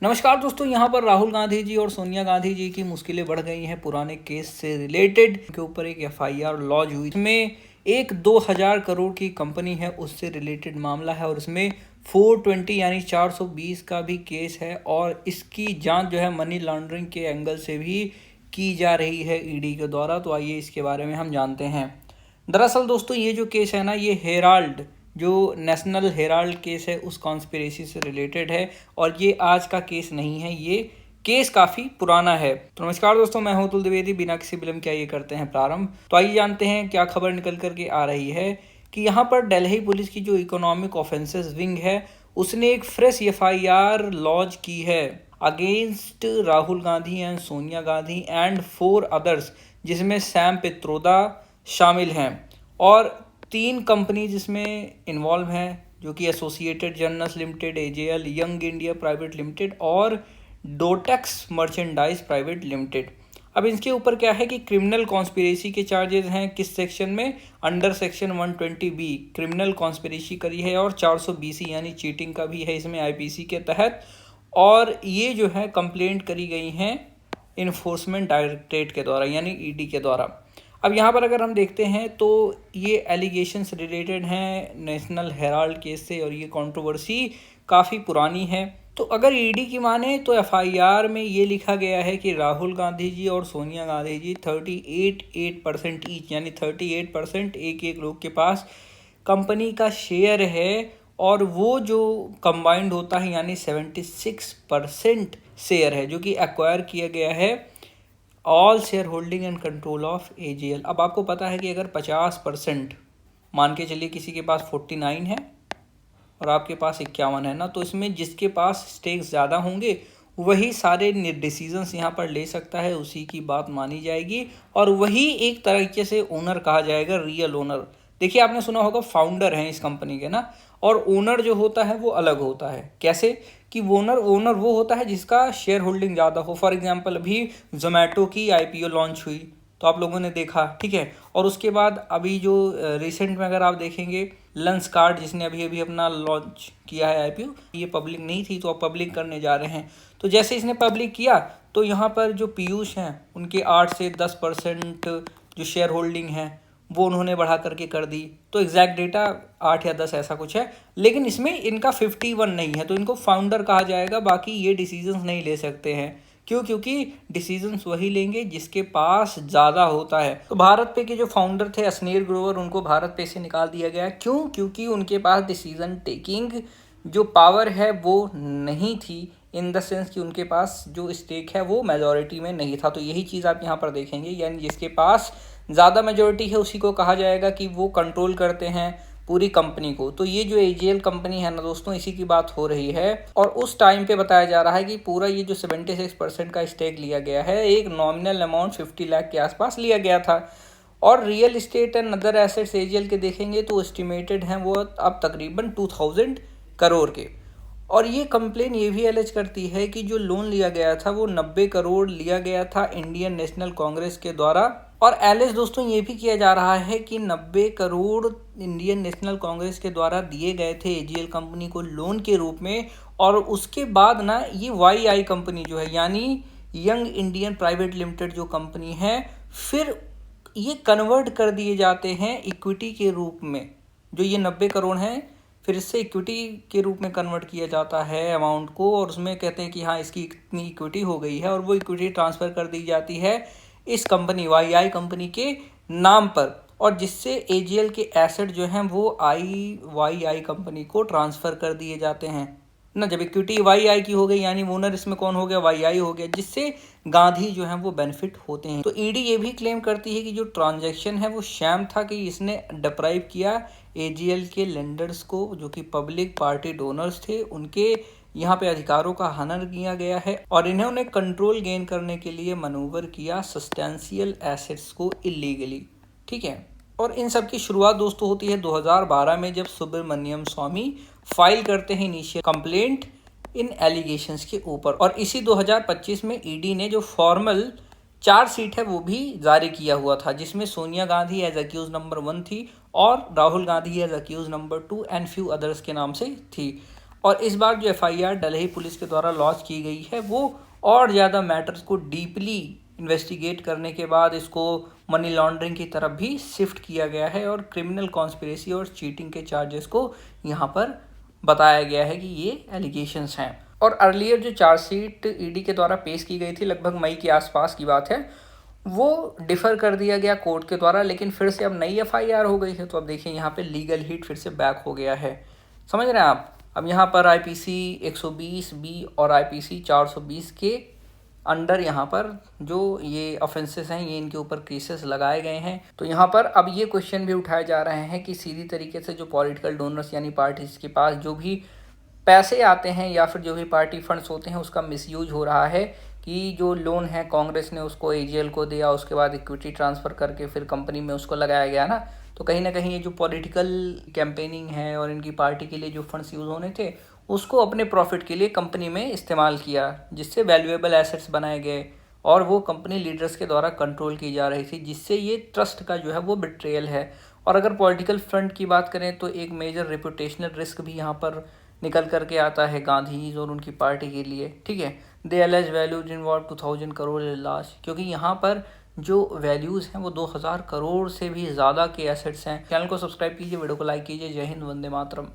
नमस्कार दोस्तों, यहाँ पर राहुल गांधी जी और सोनिया गांधी जी की मुश्किलें बढ़ गई हैं पुराने केस से रिलेटेड के ऊपर एक एफआईआर लॉन्च हुई। इसमें एक 2000 करोड़ की कंपनी है, उससे रिलेटेड मामला है और इसमें 420 यानी 420 का भी केस है और इसकी जांच जो है मनी लॉन्ड्रिंग के एंगल से भी की जा रही है ईडी के द्वारा। तो आइए इसके बारे में हम जानते हैं। दरअसल दोस्तों, ये जो केस है ना, ये हेराल्ड जो नेशनल हेराल्ड केस है उस कॉन्स्पिरेसी से रिलेटेड है और ये आज का केस नहीं है, ये केस काफ़ी पुराना है। तो नमस्कार दोस्तों, मैं हूं अतुल द्विवेदी। बिना किसी विलंब के आइए करते हैं प्रारंभ। तो आइए जानते हैं क्या खबर निकल करके आ रही है कि यहाँ पर दिल्ली पुलिस की जो इकोनॉमिक ऑफेंसेस विंग है उसने एक फ्रेश एफआईआर लॉन्च की है against Rahul Gandhi and Sonia Gandhi and 4 others, जिसमें सैम पित्रोदा शामिल हैं और 3 कंपनी जिसमें इन्वॉल्व हैं, जो कि associated journals limited, AJL, young India private limited और डोटेक्स मर्चेंडाइज प्राइवेट लिमिटेड। अब इसके ऊपर क्या है कि क्रिमिनल कॉन्स्पिरेसी के चार्जेस हैं। किस सेक्शन में? Under section 120B criminal conspiracy करी है और 420 यानी चीटिंग का भी है इसमें आईपीसी के तहत। और ये जो है कंप्लेंट करी गई हैं इन्फोर्समेंट डायरेक्टरेट के द्वारा यानी ईडी के द्वारा। अब यहाँ पर अगर हम देखते हैं तो ये एलिगेशंस रिलेटेड हैं नेशनल हेराल्ड केस से और ये कंट्रोवर्सी काफ़ी पुरानी है। तो अगर ईडी की माने तो एफआईआर में ये लिखा गया है कि राहुल गांधी जी और सोनिया गांधी जी 38% ईच यानी 38% एक एक लोग के पास कंपनी का शेयर है और वो जो कंबाइंड होता है यानी 76% शेयर है जो कि एक्वायर किया गया है all share holding and control of AJL. अब आपको पता है कि अगर 50% मान के चलिए किसी के पास 49 है और आपके पास 51 है ना, तो इसमें जिसके पास स्टेक्स ज़्यादा होंगे वही सारे डिसीजंस यहाँ पर ले सकता है, उसी की बात मानी जाएगी और वही एक तरीके से ओनर कहा जाएगा, रियल ओनर। देखिए, आपने सुना होगा फाउंडर हैं इस कंपनी के ना, और ओनर जो होता है वो अलग होता है। कैसे कि ओनर वो होता है जिसका शेयर होल्डिंग ज़्यादा हो। फॉर एग्जांपल अभी जोमेटो की आईपीओ लॉन्च हुई तो आप लोगों ने देखा, ठीक है। और उसके बाद अभी जो रिसेंट में अगर आप देखेंगे लेंस कार्ड जिसने अभी अभी अपना लॉन्च किया है आईपीओ, ये पब्लिक नहीं थी तो अब पब्लिक करने जा रहे हैं। तो जैसे इसने पब्लिक किया तो यहाँ पर जो पीयूष हैं उनके 8 से 10% जो शेयर होल्डिंग है वो उन्होंने बढ़ा करके कर दी। तो एग्जैक्ट डेटा 8 या 10 ऐसा कुछ है, लेकिन इसमें इनका 51 नहीं है तो इनको फाउंडर कहा जाएगा। बाकी ये डिसीजंस नहीं ले सकते हैं। क्यों? क्योंकि डिसीजंस वही लेंगे जिसके पास ज़्यादा होता है। तो भारत पे के जो फाउंडर थे अस्नीर ग्रोवर, उनको भारत पे से निकाल दिया गया। क्यों? क्योंकि उनके पास डिसीजन टेकिंग जो पावर है वो नहीं थी, इन द सेंस कि उनके पास जो स्टेक है वो मेजॉरिटी में नहीं था। तो यही चीज़ आप यहाँ पर देखेंगे, यानी जिसके पास ज़्यादा मेजॉरिटी है उसी को कहा जाएगा कि वो कंट्रोल करते हैं पूरी कंपनी को। तो ये जो एजेएल कंपनी है ना दोस्तों, इसी की बात हो रही है और उस टाइम पे बताया जा रहा है कि पूरा ये जो 76% का स्टेक लिया गया है, एक नॉमिनल अमाउंट 50 लाख के आसपास लिया गया था। और real estate and other assets AJL के देखेंगे तो एस्टिमेटेड हैं वो अब तकरीबन 2000 करोड़ के। और ये कंप्लेन ये भी एलिज करती है कि जो लोन लिया गया था वो 90 करोड़ लिया गया था इंडियन नेशनल कांग्रेस के द्वारा। और एलिज दोस्तों ये भी किया जा रहा है कि 90 करोड़ इंडियन नेशनल कांग्रेस के द्वारा दिए गए थे एजीएल कंपनी को लोन के रूप में। और उसके बाद ना ये वाईआई कंपनी जो है यानी यंग इंडियन प्राइवेट लिमिटेड जो कंपनी है, फिर ये कन्वर्ट कर दिए जाते हैं इक्विटी के रूप में। जो ये 90 करोड़ हैं फिर इससे इक्विटी के रूप में कन्वर्ट किया जाता है अमाउंट को और उसमें कहते हैं कि हाँ इसकी इतनी इक्विटी हो गई है और वो इक्विटी ट्रांसफ़र कर दी जाती है इस कंपनी वाईआई कंपनी के नाम पर। और जिससे एजीएल के एसेट जो हैं वो वाईआई कंपनी को ट्रांसफ़र कर दिए जाते हैं ना। जब इक्विटी वाईआई की हो गई यानी ओनर इसमें कौन हो गया? वाईआई हो गया, जिससे गांधी जो है वो बेनिफिट होते हैं। तो ईडी ये भी क्लेम करती है कि जो ट्रांजैक्शन है वो शैम था, कि इसने डिप्राइव किया एजीएल के लेंडर्स को जो कि पब्लिक पार्टी डोनर्स थे, उनके यहाँ पे अधिकारों का हनन किया गया है और इन्होंने कंट्रोल गेन करने के लिए मनूवर किया सब्सटेंशियल एसेट्स को इलीगली, ठीक है। और इन सब की शुरुआत दोस्तों होती है 2012 में, जब सुब्रमण्यम स्वामी फाइल करते हैं इनिशियल कंप्लेंट इन एलिगेशंस के ऊपर। और इसी 2025 में ईडी ने जो फॉर्मल चार्जशीट है वो भी जारी किया हुआ था, जिसमें Sonia Gandhi as accused number 1 थी और Rahul Gandhi as accused number 2 and few others के नाम से थी। और इस बार जो एफआईआर डलही पुलिस के द्वारा लॉन्च की गई है वो और ज़्यादा मैटर्स को डीपली इन्वेस्टिगेट करने के बाद इसको मनी लॉन्ड्रिंग की तरफ भी शिफ्ट किया गया है और क्रिमिनल कॉन्स्पिरेसी और चीटिंग के चार्जेस को यहाँ पर बताया गया है कि ये एलिगेशंस हैं। और अर्लियर जो चार्जशीट ईडी के द्वारा पेश की गई थी लगभग मई के आसपास की बात है, वो डिफ़र कर दिया गया कोर्ट के द्वारा, लेकिन फिर से अब नई एफआईआर हो गई है। तो अब देखिए यहाँ पे लीगल हीट फिर से बैक हो गया है, समझ रहे हैं आप। अब यहाँ पर आईपीसी 120 बी और आईपीसी 420 के अंडर यहाँ पर जो ये ऑफेंसेस हैं ये इनके ऊपर केसेस लगाए गए हैं। तो यहाँ पर अब ये क्वेश्चन भी उठाए जा रहे हैं कि सीधी तरीके से जो पॉलिटिकल डोनर्स यानी पार्टीज के पास जो भी पैसे आते हैं या फिर जो भी पार्टी फंड्स होते हैं उसका मिसयूज हो रहा है कि जो लोन है कांग्रेस ने उसको एजीएल को दिया, उसके बाद इक्विटी ट्रांसफ़र करके फिर कंपनी में उसको लगाया गया ना। तो कहीं ना कहीं ये जो पॉलिटिकल कैंपेनिंग है और इनकी पार्टी के लिए जो फंड्स यूज़ होने थे उसको अपने प्रॉफिट के लिए कंपनी में इस्तेमाल किया, जिससे वैल्यूएबल एसेट्स बनाए गए और वो कंपनी लीडर्स के द्वारा कंट्रोल की जा रही थी, जिससे ये ट्रस्ट का जो है वो बिट्रेयल है। और अगर पॉलिटिकल फ्रंट की बात करें तो एक मेजर रेपुटेशनल रिस्क भी यहाँ पर निकल करके आता है गांधीज और उनकी पार्टी के लिए, ठीक है। दे एलेज वैल्यूज इनवॉल्व 2000 करोड़ लाश, क्योंकि यहाँ पर जो वैल्यूज़ हैं वो 2000 करोड़ से भी ज़्यादा के एसेट्स हैं। चैनल को सब्सक्राइब कीजिए, वीडियो को लाइक कीजिए। जय हिंद, वंदे मातरम।